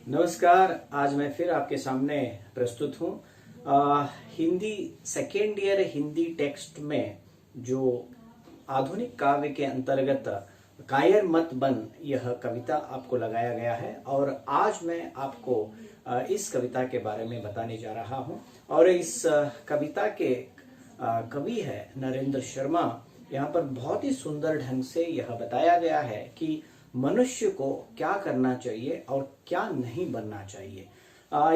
नमस्कार। आज मैं फिर आपके सामने प्रस्तुत हूँ। Hindi second year Hindi text में जो आधुनिक काव्य के अंतर्गत कायर मत बन यह कविता आपको लगाया गया है और आज मैं आपको इस कविता के बारे में बताने जा रहा हूँ। और इस कविता के कवि है नरेंद्र शर्मा। यहाँ पर बहुत ही सुंदर ढंग से यह बताया गया है कि मनुष्य को क्या करना चाहिए और क्या नहीं बनना चाहिए।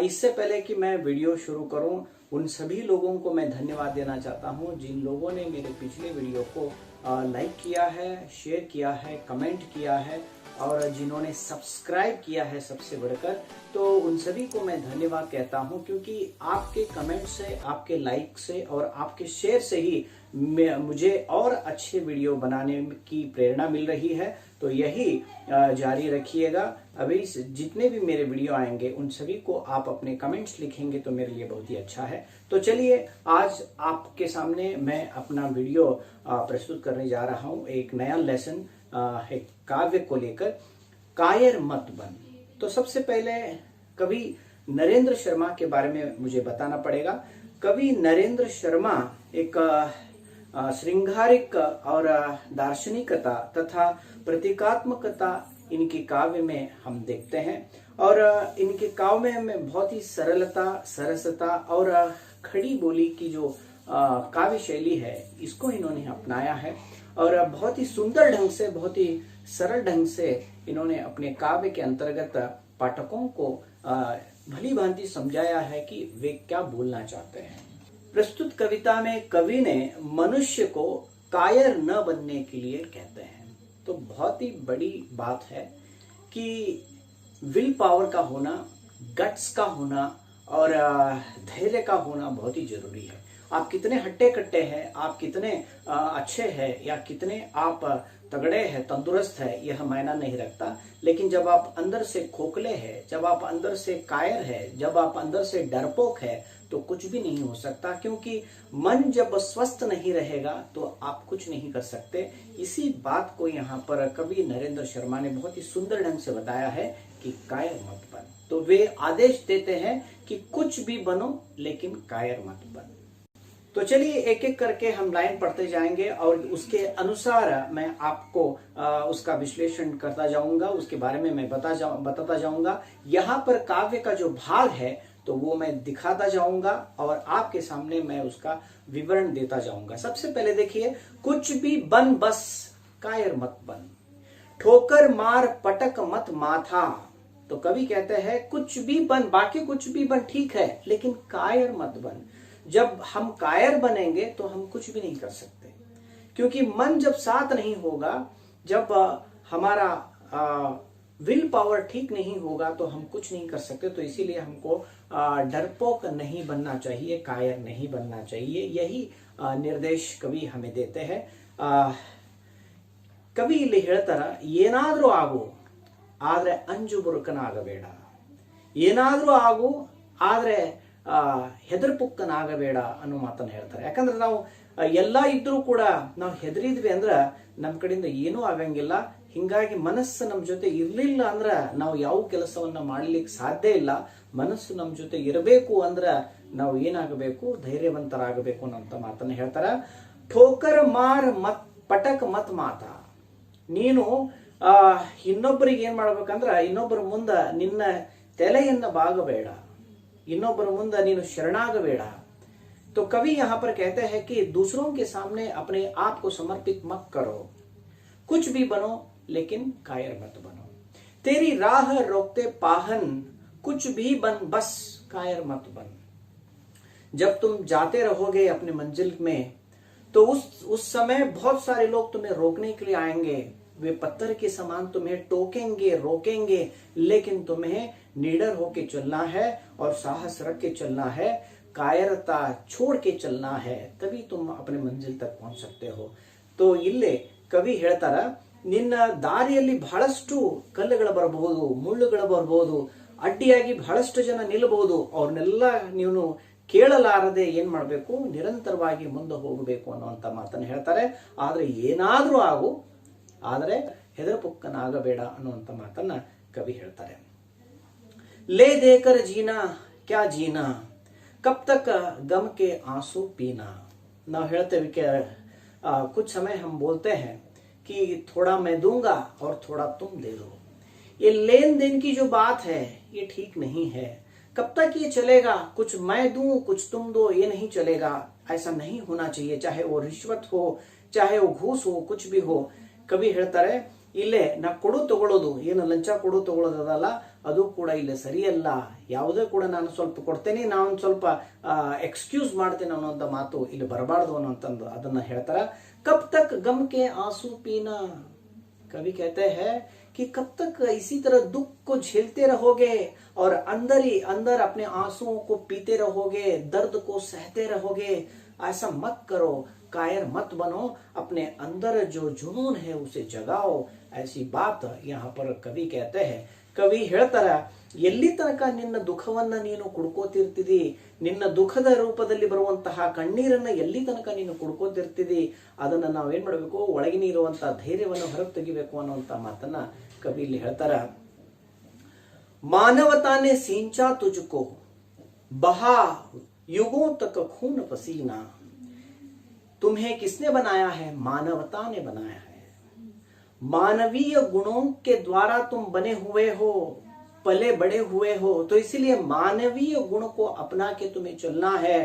इससे पहले कि मैं वीडियो शुरू करूं, उन सभी लोगों को मैं धन्यवाद देना चाहता हूं जिन लोगों ने मेरे पिछले वीडियो को लाइक किया है, शेयर किया है, कमेंट किया है और जिन्होंने सब्सक्राइब किया है सबसे बढ़कर, तो उन सभी को मैं धन्यवाद कहता हूं क्योंकि आपके कमेंट से, आपके लाइक से और आपके शेयर से ही मुझे और अच्छे वीडियो बनाने की प्रेरणा मिल रही है। तो यही जारी रखिएगा। अभी जितने भी मेरे वीडियो आएंगे उन सभी को आप अपने कमेंट्स लिखेंगे तो मेरे लिए बहुत ही अच्छा है। तो चलिए आज आपके सामने मैं अपना वीडियो प्रस्तुत करने जा रहा हूं। एक नया लेसन एक काव्य को लेकर, कायर मत बन। तो सबसे पहले कवि नरेंद्र शर्मा के बारे में मुझे बताना पड़ेगा। कवि नरेंद्र शर्मा एक श्रृंगारिक और दार्शनिकता तथा प्रतीकात्मकता इनके काव्य में हम देखते हैं और इनके काव्य में बहुत ही सरलता, सरसता और खड़ी बोली की जो काव्य शैली है इसको इन्होंने अपनाया है और बहुत ही सुंदर ढंग से, बहुत ही सरल ढंग से इन्होंने अपने काव्य के अंतर्गत पाठकों को भली भांति समझाया है कि वे क्या बोलना चाहते हैं। प्रस्तुत कविता में कवि ने मनुष्य को कायर न बनने के लिए कहते हैं। तो बहुत ही बड़ी बात है कि विल पावर का होना, गट्स का होना और धैर्य का होना बहुत ही जरूरी है। आप कितने हट्टे कट्टे हैं, आप कितने अच्छे हैं या कितने आप तगड़े हैं, तंदुरुस्त है, यह मायना नहीं रखता। लेकिन जब आप अंदर से खोखले हैं, जब आप अंदर से कायर है, जब आप अंदर से डरपोक है तो कुछ भी नहीं हो सकता, क्योंकि मन जब स्वस्थ नहीं रहेगा तो आप कुछ नहीं कर सकते। इसी बात को यहाँ पर कवि नरेंद्र शर्मा ने बहुत ही सुंदर ढंग से बताया है कि कायर मत बन। तो वे आदेश देते हैं कि कुछ भी बनो लेकिन कायर मत बन। तो चलिए एक एक करके हम लाइन पढ़ते जाएंगे और उसके अनुसार मैं आपको उसका विश्लेषण करता जाऊंगा, उसके बारे में मैं बताता जाऊंगा। यहाँ पर काव्य का जो भाग है तो वो मैं दिखाता जाऊंगा और आपके सामने मैं उसका विवरण देता जाऊंगा। सबसे पहले देखिए, कुछ भी बन बस कायर मत बन, ठोकर मार पटक मत माथा। तो कवि कहते हैं कुछ भी बन, बाकी कुछ भी बन ठीक है लेकिन कायर मत बन। जब हम कायर बनेंगे तो हम कुछ भी नहीं कर सकते, क्योंकि मन जब साथ नहीं होगा, जब हमारा विल पावर ठीक नहीं होगा तो हम कुछ नहीं कर सकते। तो इसीलिए हमको डरपोक नहीं बनना चाहिए, कायर नहीं बनना चाहिए। यही निर्देश कवि हमें देते हैं। कवि ಇಲ್ಲಿ ಹೇಳ್ತಾರ, ಏನಾದ್ರೂ ಆಗು ಆದ್ರೆ ಅಂಜು ಬುರುಕನಾಗಬೇಡ, ಏನಾದ್ರೂ ಆಗು ಆದ್ರೆ ಹೆದರ್ಪುಕ್ಕನಾಗಬೇಡ ಅನ್ನೋ ಮಾತನ್ನ ಹೇಳ್ತಾರೆ। ಯಾಕಂದ್ರೆ ನಾವು ಎಲ್ಲ ಇದ್ರೂ ಕೂಡ ನಾವು ಹೆದರಿದ್ವಿ ಅಂದ್ರ ನಮ್ ಕಡೆಯಿಂದ ಏನೂ ಆಗಂಗಿಲ್ಲ। ಹಿಂಗಾಗಿ ಮನಸ್ಸು ನಮ್ ಜೊತೆ ಇರ್ಲಿಲ್ಲ ಅಂದ್ರ ನಾವು ಯಾವ ಕೆಲಸವನ್ನ ಮಾಡ್ಲಿಕ್ಕೆ ಸಾಧ್ಯ ಇಲ್ಲ। ಮನಸ್ಸು ನಮ್ ಜೊತೆ ಇರಬೇಕು ಅಂದ್ರ ನಾವು ಏನಾಗಬೇಕು, ಧೈರ್ಯವಂತರಾಗಬೇಕು ಅನ್ನೋ ಮಾತನ್ನ ಹೇಳ್ತಾರ। ಠೋಕರ್ ಮಾರ್ ಮತ್ ಪಟಕ್ ಮತ್ ಮಾತ, ನೀನು ಇನ್ನೊಬ್ಬರಿಗೆ ಏನ್ ಮಾಡ್ಬೇಕಂದ್ರ ಇನ್ನೊಬ್ಬರ ಮುಂದ ನಿನ್ನ ತಲೆಯನ್ನ ಬಾಗಬೇಡ, ಇನ್ನೊಬ್ಬರ ಮುಂದೆ ನೀನು ಶರಣಾಗಬೇಡ। तो कवि यहाँ पर कहते हैं कि दूसरों के सामने अपने आप को समर्पित मत करो, कुछ भी बनो लेकिन कायर मत बनो। तेरी राह रोकते पाहन, कुछ भी बन बस कायर मत बन। जब तुम जाते रहोगे अपने मंजिल में तो उस समय बहुत सारे लोग तुम्हें रोकने के लिए आएंगे। वे पत्थर के समान तुम्हें टोकेंगे, रोकेंगे, लेकिन तुम्हें निडर होके चलना है और साहस रख के चलना है, कायरता छोड़ के चलना है, तभी तुम अपने मंजिल तक पहुंच सकते हो। तो इल्ले कवि ಹೇಳ್ತಾರ, ನಿನ್ನ ದಾರಿಯಲ್ಲಿ ಬಹಳಷ್ಟು ಕಲ್ಲುಗಳು ಬರಬಹುದು, ಮುಳ್ಳುಗಳು ಬರಬಹುದು, ಅಡ್ಡಿಯಾಗಿ ಬಹಳಷ್ಟು ಜನ ನಿಲ್ಲಬಹುದು। ಅವ್ರನ್ನೆಲ್ಲ ನೀವು ಕೇಳಲಾರದೆ ಏನ್ ಮಾಡಬೇಕು, ನಿರಂತರವಾಗಿ ಮುಂದೆ ಹೋಗಬೇಕು ಅನ್ನುವಂತ ಮಾತನ್ನ ಹೇಳ್ತಾರೆ। ಆದ್ರೆ ಏನಾದ್ರೂ ಆಗು ಆದರೆ ಹೆದರಪುಕ್ಕನಾಗಬೇಡ ಅನ್ನುವಂತ ಮಾತನ್ನ ಕವಿ ಹೇಳ್ತಾರೆ। ले देकर जीना क्या जीना, कब तक गम के आंसू पीना। ನಾವು ಹೇಳ್ತೇವೆ कि कुछ समय हम बोलते हैं कि थोड़ा मैं दूंगा और थोड़ा तुम दे दो। ये लेन देन की जो बात है ये ठीक नहीं है। कब तक ये चलेगा? कुछ मैं दूं कुछ तुम दो, ये नहीं चलेगा। ऐसा नहीं होना चाहिए, चाहे वो रिश्वत हो, चाहे वो घूस हो, कुछ भी हो। ಕವಿ ಹೇಳ್ತಾರೆ, ಇಲ್ಲೇ ನಾ ಕೊಡು ತಗೊಳ್ಳೋದು, ಏನು ಲಂಚ ಕೊಡು ತಗೊಳ್ಳೋದಲ್ಲ, ಅದು ಕೂಡ ಇಲ್ಲಿ ಸರಿಯಲ್ಲ. ಯಾವುದೇ ಕೂಡ ನಾನು ಸ್ವಲ್ಪ ಕೊಡ್ತೇನೆ, ನಾನು ಸ್ವಲ್ಪ ಎಕ್ಸ್ಕ್ಯೂಸ್ ಮಾಡ್ತೇನೆ ಅನ್ನೋಂಥ ಮಾತು ಇಲ್ಲಿ ಬರಬಾರ್ದು ಅನ್ನೋಂಥದ್ದು ಅದನ್ನ ಹೇಳ್ತಾರ. ಕಬ್ ತಕ್ ಗಮ್ ಕೆ ಆಂಸू पीना, कवि कहते हैं कि कब तक इसी तरह दुख को झेलते रहोगे और अंदर ही अंदर अपने आंसुओं को पीते रहोगे, दर्द को सहते रहोगे। ऐसा मत करो, कायर मत बनो, अपने अंदर जो जुनून है उसे जगाओ। ऐसी बात यहाँ पर कवि कहते हैं. ಕವಿ ಹೇಳ್ತಾರ, ಎಲ್ಲಿ ತನಕ ನಿನ್ನ ದುಃಖವನ್ನ ನೀನು ಕುಡ್ಕೋತಿರ್ತಿದಿ, ನಿನ್ನ ದುಃಖದ ರೂಪದಲ್ಲಿ ಬರುವಂತಹ ಕಣ್ಣೀರನ್ನ ಎಲ್ಲಿ ತನಕ ನೀನು ಕುಡ್ಕೋತಿರ್ತಿದಿ, ಅದನ್ನ ನಾವೇನ್ ಮಾಡಬೇಕು, ಒಳಗಿನ ಇರುವಂತಹ ಧೈರ್ಯವನ್ನು ಹೊರಗೆ ತೆಗಿಬೇಕು ಅನ್ನುವಂತ ಮಾತನ್ನ ಕವಿ ಇಲ್ಲಿ ಹೇಳ್ತಾರ. मानवता ने सींचा तुझको, बहा युगों तक खून पसीना। तुम्हें किसने बनाया है? मानवता ने बनाया है। मानवीय गुणों के द्वारा तुम बने हुए हो, पले बड़े हुए हो, तो इसीलिए मानवीय गुण को अपना के तुम्हें चलना है।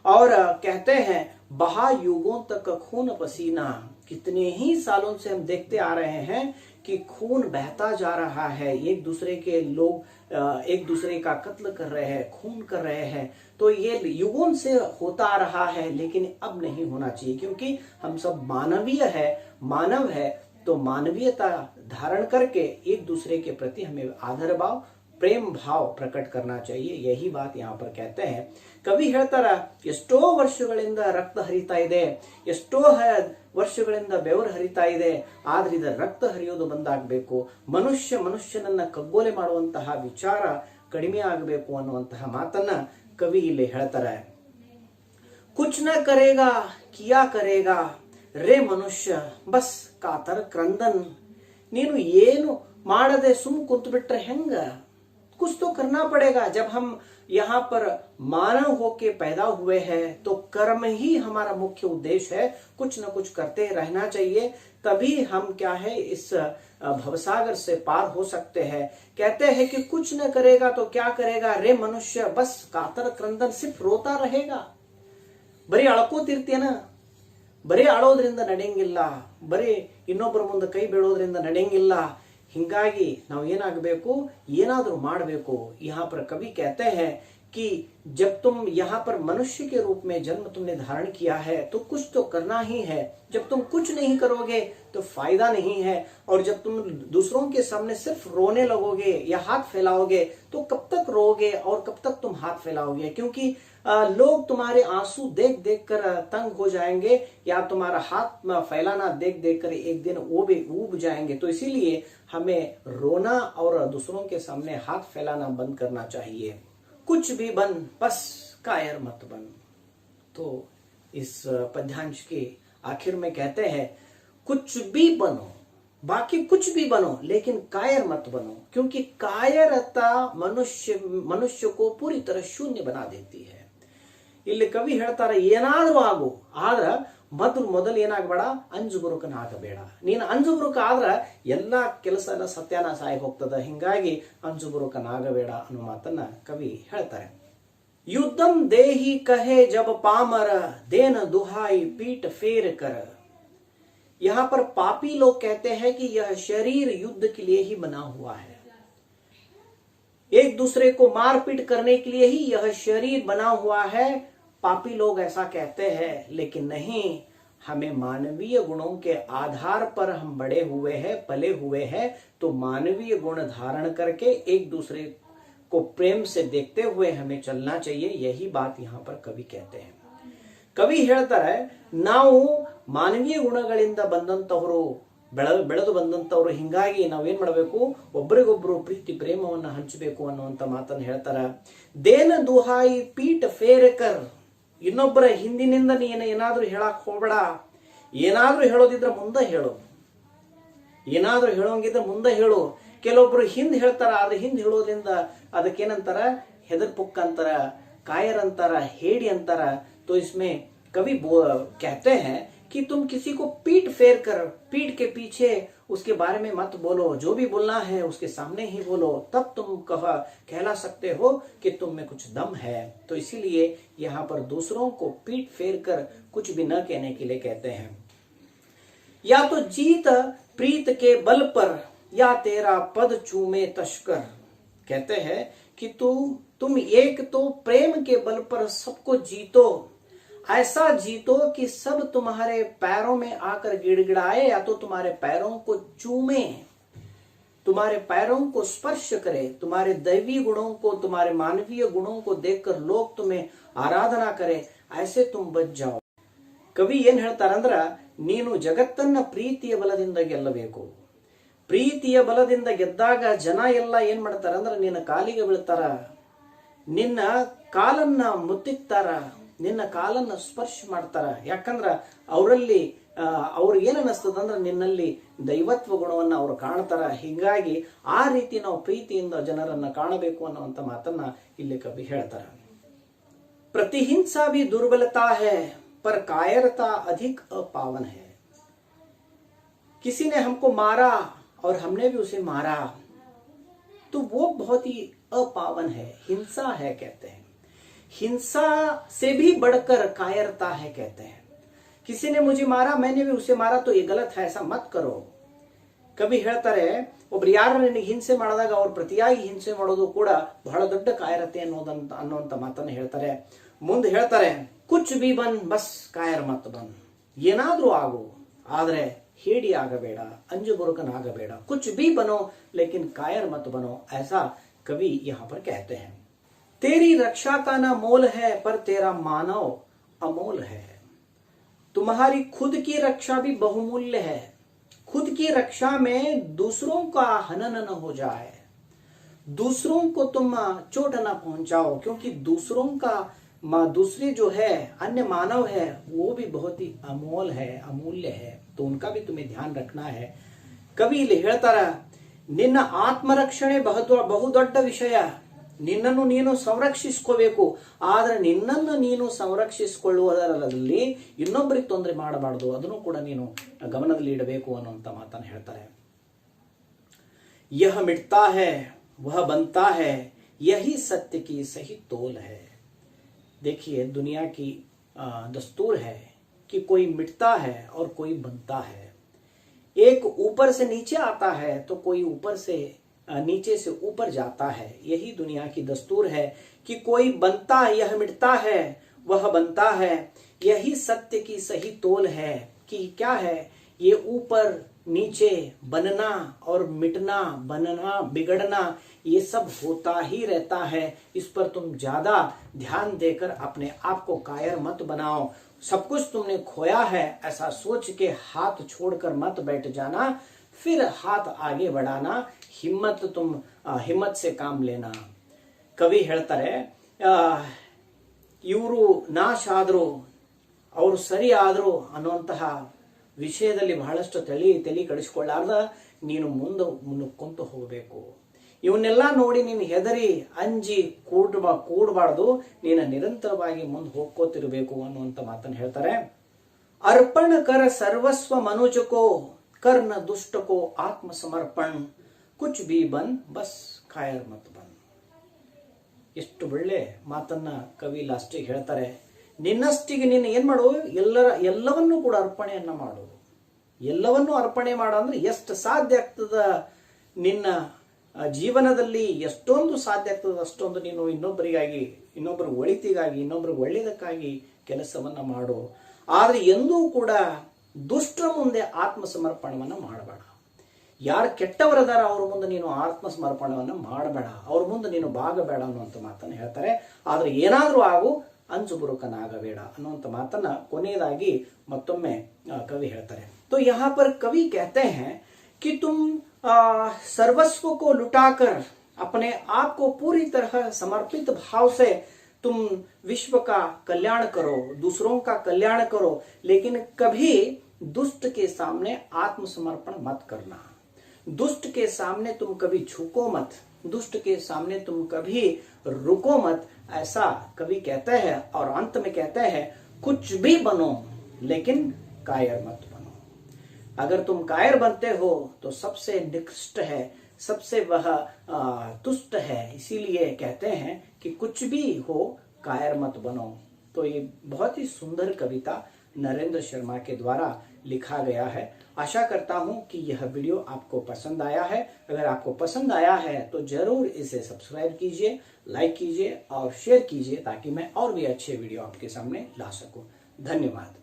और कहते हैं बहा युगों तक खून पसीना। कितने ही सालों से हम देखते आ रहे हैं कि खून बहता जा रहा है, एक दूसरे के लोग एक दूसरे का कत्ल कर रहे हैं, खून कर रहे हैं। तो ये युगों से होता आ रहा है, लेकिन अब नहीं होना चाहिए, क्योंकि हम सब मानवीय है, मानव है। तो मानवीयता धारण करके एक दूसरे के प्रति हमें आदर भाव, प्रेम भाव प्रकट करना चाहिए। यही बात यहाँ पर कहते हैं. ಕವಿ ಹೇಳ್ತಾರ, ಎಷ್ಟೋ ವರ್ಷಗಳಿಂದ ರಕ್ತ ಹರಿತಾ ಇದೆ, ಎಷ್ಟೋ ವರ್ಷಗಳಿಂದ ಬೆವರು ಹರಿತಾ ಇದೆ, ಆದ್ರೆ ಇದರ ರಕ್ತ ಹರಿಯೋದು ಬಂದಾಗಬೇಕು, ಮನುಷ್ಯನನ್ನ ಕಗ್ಗೋಲೆ ಮಾಡುವಂತಹ ವಿಚಾರ ಕಡಿಮೆ ಆಗಬೇಕು ಅನ್ನುವಂತಹ ಮಾತನ್ನ ಕವಿ ಇಲ್ಲಿ ಹೇಳ್ತಾರೆ. ಕುಚ್ ನ ಕರೇಗಾ ಕಿಯಾ ಕರೇಗಾ ರೇ ಮನುಷ್ಯ ಬಸ್ ಕಾತರ ಕ್ರಂದನ್. ನೀನು ಏನು ಮಾಡದೆ ಸುಮ್ ಕುಂತು ಬಿಟ್ರೆ ಹೆಂಗ? कुछ तो करना पड़ेगा. जब हम यहाँ पर मानव होके पैदा हुए हैं तो कर्म ही हमारा मुख्य उद्देश्य है. कुछ न कुछ करते रहना चाहिए, तभी हम क्या है इस भवसागर से पार हो सकते हैं. कहते हैं कि कुछ न करेगा तो क्या करेगा रे मनुष्य बस कातर क्रंदन, सिर्फ रोता रहेगा. ಬರೀ ಅಳ್ಕೋತಿರ್ತೀಯನ, ಬರೀ ಅಳೋದ್ರಿಂದ ನಡೆಯಂಗಿಲ್ಲ, ಬರೀ ಇನ್ನೊಬ್ಬರ ಮುಂದೆ ಕೈ ಬೀಳೋದ್ರಿಂದ ನಡೆಯಂಗಿಲ್ಲ. ಹಿಂಗಾಗಿ ನಾವು ಏನಾಗಬೇಕು, ಏನಾದ್ರೂ ಮಾಡಬೇಕು. यहाँ पर कवि कहते हैं कि जब तुम यहाँ पर मनुष्य के रूप में जन्म तुमने धारण किया है तो कुछ तो करना ही है. जब तुम कुछ नहीं करोगे तो फायदा नहीं है. और जब तुम दूसरों के सामने सिर्फ रोने लगोगे या हाथ फैलाओगे तो कब तक रोओगे और कब तक तुम हाथ फैलाओगे? क्योंकि लोग तुम्हारे आंसू देख देख कर तंग हो जाएंगे, या तुम्हारा हाथ फैलाना देख देख कर एक दिन वो भी ऊब जाएंगे. तो इसीलिए हमें रोना और दूसरों के सामने हाथ फैलाना बंद करना चाहिए. कुछ भी बन बस कायर मत बन. तो इस पद्यांश के आखिर में कहते हैं कुछ भी बनो, बाकी कुछ भी बनो, लेकिन कायर मत बनो, क्योंकि कायरता मनुष्य को पूरी तरह शून्य बना देती है. ಇಲ್ಲಿ ಕವಿ ಹೇಳ್ತಾರ, ಏನಾದ್ರೂ ಆಗು, ಆದ್ರ ಮೊದಲು ಏನಾಗಬೇಡ, ಅಂಜುಬುರುಕನಾಗಬೇಡ. ನೀನು ಅಂಜುಬುರುಕ ಆದ್ರ ಎಲ್ಲಾ ಕೆಲಸ ಎಲ್ಲ ಸತ್ಯಾನಾಶ ಆಗಿ ಹೋಗ್ತದ. ಹಿಂಗಾಗಿ ಅಂಜುಬುರುಕನಾಗಬೇಡ ಅನ್ನೋ ಮಾತನ್ನ ಕವಿ ಹೇಳ್ತಾರೆ. युद्धम देही कहे जब पामर, देन दुहाई पीठ फेर कर. यहाँ पर पापी लोग कहते हैं कि यह शरीर युद्ध के लिए ही बना हुआ है, एक दूसरे को मारपीट करने के लिए ही यह शरीर बना हुआ है. पापी लोग ऐसा कहते हैं, लेकिन नहीं, हमें मानवीय गुणों के आधार पर हम बड़े हुए हैं, पले हुए हैं. तो मानवीय गुण धारण करके एक दूसरे को प्रेम से देखते हुए हमें चलना चाहिए. यही बात यहाँ पर कवि कहते हैं. कवि ಹೇಳ್ತಾರೆ, ನಾವು ಮಾನವೀಯ ಗುಣಗಳಿಂದ ಬಂದಂತವರು, ಬೆಳೆದು ಬಂದಂತವರು. ಹಿಂಗಾಗಿ ನಾವೇನ್ ಮಾಡಬೇಕು, ಒಬ್ಬರಿಗೊಬ್ರು ಪ್ರೀತಿ ಪ್ರೇಮವನ್ನ ಹಂಚಬೇಕು ಅನ್ನುವಂತ ಮಾತನ್ನ ಹೇಳ್ತಾರ. ದೇನ ದುಹಾಯಿ ಪೀಠ ಫೇರಕರ್. ಇನ್ನೊಬ್ಬರ ಹಿಂದಿನಿಂದ ನೀನು ಏನಾದ್ರೂ ಹೇಳಕ್ ಹೋಗ್ಬೇಡ. ಏನಾದ್ರೂ ಹೇಳೋದಿದ್ರೆ ಮುಂದೆ ಹೇಳು, ಏನಾದ್ರೂ ಹೇಳೋಂಗಿದ್ರೆ ಮುಂದೆ ಹೇಳು. ಕೆಲವೊಬ್ರು ಹಿಂದ್ ಹೇಳ್ತಾರ, ಆದ್ರೆ ಹಿಂದ್ ಹೇಳೋದ್ರಿಂದ ಅದಕ್ಕೇನಂತಾರ, ಹೆದರ್ ಪುಕ್ಕ ಅಂತಾರ, कायर अंतारा, हेडी अंतारा। तो इसमें कवि कहते हैं कि तुम किसी को पीठ फेर कर, पीठ के पीछे उसके बारे में मत बोलो, जो भी बोलना है उसके सामने ही बोलो, तब तुम कहला सकते हो कि तुम में कुछ दम है। तो इसीलिए यहाँ पर दूसरों को पीठ फेर कर कुछ भी न कहने के लिए कहते हैं। या तो जीत प्रीत के बल पर, या तेरा पद चूमे तस्कर। कहते हैं कि तुम एक तो प्रेम के बल पर सबको जीतो, ऐसा जीतो कि सब तुम्हारे पैरों में आकर गिड़गिड़ाए, या तो तुम्हारे पैरों को चूमे, तुम्हारे पैरों को स्पर्श करे, तुम्हारे दैवी गुणों को, तुम्हारे मानवीय गुणों को देखकर लोग तुम्हें आराधना करे, ऐसे तुम बच जाओ। कवि ಏನ್ ಹೇಳ್ತಾರಂದ್ರ, ನೀನು ಜಗತ್ತನ್ನ ಪ್ರೀತಿಯ ಬಲದಿಂದ ಗೆಲ್ಲಬೇಕು. ಪ್ರೀತಿಯ ಬಲದಿಂದ ಗೆದ್ದಾಗ ಜನ ಎಲ್ಲ ಏನ್ ಮಾಡ್ತಾರಂದ್ರ ನಿನ್ನ ಕಾಲಿಗೆ ಬೀಳ್ತಾರ, ನಿನ್ನ ಕಾಲನ್ನ ಮುತ್ತಿಕ್ತಾರ, ನಿನ್ನ ಕಾಲನ್ನ ಸ್ಪರ್ಶ ಮಾಡ್ತಾರ. ಯಾಕಂದ್ರ ಅವರಲ್ಲಿ ಅವ್ರಿಗೆ ಏನ್ ಅನಿಸ್ತದಂದ್ರ ನಿನ್ನಲ್ಲಿ ದೈವತ್ವ ಗುಣವನ್ನ ಅವ್ರು ಕಾಣ್ತಾರ. ಹೀಗಾಗಿ ಆ ರೀತಿ ನಾವು ಪ್ರೀತಿಯಿಂದ ಜನರನ್ನ ಕಾಣಬೇಕು ಅನ್ನುವಂತ ಮಾತನ್ನ ಇಲ್ಲಿ ಕವಿ ಹೇಳ್ತಾರ. प्रतिहिंसा भी दुर्बलता है, पर कायरता अधिक अपावन है। किसी ने हमको मारा और हमने भी उसे मारा, तो वो बहुत ही अपावन है, हिंसा है कहते हैं। हिंसा से भी बढ़कर कायरता है कहते हैं। किसी ने मुझे मारा, मैंने भी उसे मारा, तो ये गलत है, ऐसा मत करो। कभी ಹೇಳ್ತಾರೆ, ಒಬ್ರು ಯಾರನ್ನ ಹಿಂಸೆ ಮಾಡಿದಾಗ ಅವ್ರ ಪ್ರತಿಯಾಗಿ ಹಿಂಸೆ ಮಾಡೋದು ಕೂಡ ಬಹಳ ದೊಡ್ಡ ಕಾಯರತೆ ಅನ್ನುವಂತ ಮಾತನ್ನ ಹೇಳ್ತಾರೆ. ಮುಂದೆ ಹೇಳ್ತಾರೆ, ಕುಚ್ ಬಿ ಬನ್ ಬಸ್ ಕಾಯರ್ ಮತ್ ಬನ್. ಏನಾದ್ರೂ ಆಗು, ಆದ್ರೆ ಹೇಡಿ ಆಗಬೇಡ, अंजुबुरुकनागಬೇಡ. कुछ भी बनो लेकिन कायर मत बनो, ऐसा कवि यहाँ पर कहते हैं। तेरी रक्षा का ना मोल है, पर तेरा मानव अमोल है। तुम्हारी खुद की रक्षा भी बहुमूल्य है। खुद की रक्षा में दूसरों का हनन न हो जाए, दूसरों को तुम चोट न पहुंचाओ, क्योंकि दूसरों का दूसरे जो है अन्य मानव है वो भी बहुत ही अमोल है, अमूल्य है, तो उनका भी तुम्हें ध्यान रखना है। कवि ಇಲ್ಲಿ ಹೇಳ್ತಾರ, ನಿನ್ನ ಆತ್ಮರಕ್ಷಣೆ ಬಹುದೊಡ್ಡ ವಿಷಯ. ನಿನ್ನನ್ನು ನೀನು ಸಂರಕ್ಷಿಸಿಕೋಬೇಕು, ಆದ್ರೆ ನಿನ್ನನ್ನು ನೀನು ಸಂರಕ್ಷಿಸಿಕೊಳ್ಳುವುದರಲ್ಲಿ ಇನ್ನೊಬ್ಬರಿಗೆ ತೊಂದರೆ ಮಾಡಬಾರದು, ಅದನ್ನು ಕೂಡ ನೀನು ಗಮನದಲ್ಲಿ ಇಡಬೇಕು ಅನ್ನುವಂತ ಮಾತನ್ನ ಹೇಳ್ತಾರೆ. यह मिटता है वह बनता है, यही सत्य की सही तोल है। देखिए, दुनिया की दस्तूर है कि कोई मिटता है और कोई बनता है। एक ऊपर से नीचे आता है तो कोई ऊपर से नीचे से ऊपर जाता है। यही दुनिया की दस्तूर है कि कोई बनता है, यह मिटता है वह बनता है, यही सत्य की सही तोल है। कि क्या है, ये ऊपर नीचे बनना और मिटना, बनना बिगड़ना, ये सब होता ही रहता है। इस पर तुम ज्यादा ध्यान देकर अपने आप को कायर मत बनाओ। सब कुछ तुमने खोया है ऐसा सोच के हाथ छोड़कर मत बैठ जाना, फिर हाथ आगे बढ़ाना, हिम्मत से काम लेना। कवि ಹೇಳ್ತಾರೆ, ಇವರು ನಾಶ ಆದ್ರು ಅವರು ಸರಿ ಆದ್ರು ಅನ್ನುವಂತಹ ವಿಷಯದಲ್ಲಿ ಬಹಳಷ್ಟು ತಲೆ ಕಡಿಸಿಕೊಳ್ಳಾರ್ದ ನೀನು ಮುನ್ನುಕ್ಕೊಂತ ಹೋಗಬೇಕು. ಇವನ್ನೆಲ್ಲ ನೋಡಿ ನೀನು ಹೆದರಿ ಅಂಜಿ ಕೂಡಬಾರ್ದು, ನೀನು ನಿರಂತರವಾಗಿ ಮುಂದೆ ಹೋಗ್ಕೋತಿರ್ಬೇಕು ಅನ್ನುವಂತ ಮಾತನ್ನು ಹೇಳ್ತಾರೆ. अर्पण कर सर्वस्व मनुज को, कर न दुष्ट को आत्म समर्पण, कुछ भी बन बस कायर मत बन. ಎಷ್ಟು ಒಳ್ಳೆ ಮಾತನ್ನ ಕವಿ ಲಾಸ್ಟಿಗೆ ಹೇಳ್ತಾರೆ. ನಿನ್ನಷ್ಟಿಗೆ ನೀನು ಏನ್ ಮಾಡು, ಎಲ್ಲವನ್ನೂ ಕೂಡ ಅರ್ಪಣೆಯನ್ನ ಮಾಡು. ಎಲ್ಲವನ್ನೂ ಅರ್ಪಣೆ ಮಾಡು ಅಂದ್ರೆ ಎಷ್ಟು ಸಾಧ್ಯ ಆಗ್ತದ, ನಿನ್ನ ಜೀವನದಲ್ಲಿ ಎಷ್ಟೊಂದು ಸಾಧ್ಯ ಆಗ್ತದ ಅಷ್ಟೊಂದು ನೀನು ಇನ್ನೊಬ್ಬರ ಒಳಿತಿಗಾಗಿ, ಇನ್ನೊಬ್ಬರಿಗೆ ಒಳ್ಳೆಯದಕ್ಕಾಗಿ ಕೆಲಸವನ್ನ ಮಾಡು. ಆದ್ರೆ ಎಂದೂ ಕೂಡ ದುಷ್ಟರ ಮುಂದೆ ಆತ್ಮ ಸಮರ್ಪಣವನ್ನ ಮಾಡಬೇಡ. ಯಾರು ಕೆಟ್ಟವರದಾರ ಅವ್ರ ಮುಂದೆ ನೀನು ಆತ್ಮ ಸಮರ್ಪಣವನ್ನ ಮಾಡಬೇಡ, ಅವ್ರ ಮುಂದೆ ನೀನು ಬಾಗಬೇಡ ಅನ್ನುವಂತ ಮಾತನ್ನ ಹೇಳ್ತಾರೆ. ಆದ್ರೆ ಏನಾದ್ರೂ ಆಗು, अंजुबुरुकनागಬೇಡ ಅನ್ನುವಂತ ಮಾತನ್ನ ಕೊನೆಯದಾಗಿ ಮತ್ತೊಮ್ಮೆ ಕವಿ ಹೇಳ್ತಾರೆ. तो यहाँ पर कवि कहते हैं कि तुम सर्वस्व को लुटाकर अपने आप को पूरी तरह समर्पित भाव से तुम विश्व का कल्याण करो, दूसरों का कल्याण करो, लेकिन कभी दुष्ट के सामने आत्मसमर्पण मत करना. दुष्ट के सामने तुम कभी झुको मत, दुष्ट के सामने तुम कभी रुको मत, ऐसा कवि कहते हैं। और अंत में कहते हैं कुछ भी बनो लेकिन कायर मत बनो। अगर तुम कायर बनते हो तो सबसे निकृष्ट है, सबसे वह तुष्ट है। इसीलिए कहते हैं कि कुछ भी हो कायर मत बनो। तो ये बहुत ही सुंदर कविता नरेंद्र शर्मा के द्वारा लिखा गया है। आशा करता हूं कि यह वीडियो आपको पसंद आया है। अगर आपको पसंद आया है तो जरूर इसे सब्सक्राइब कीजिए, लाइक कीजिए और शेयर कीजिए ताकि मैं और भी अच्छे वीडियो आपके सामने ला सकूं। धन्यवाद।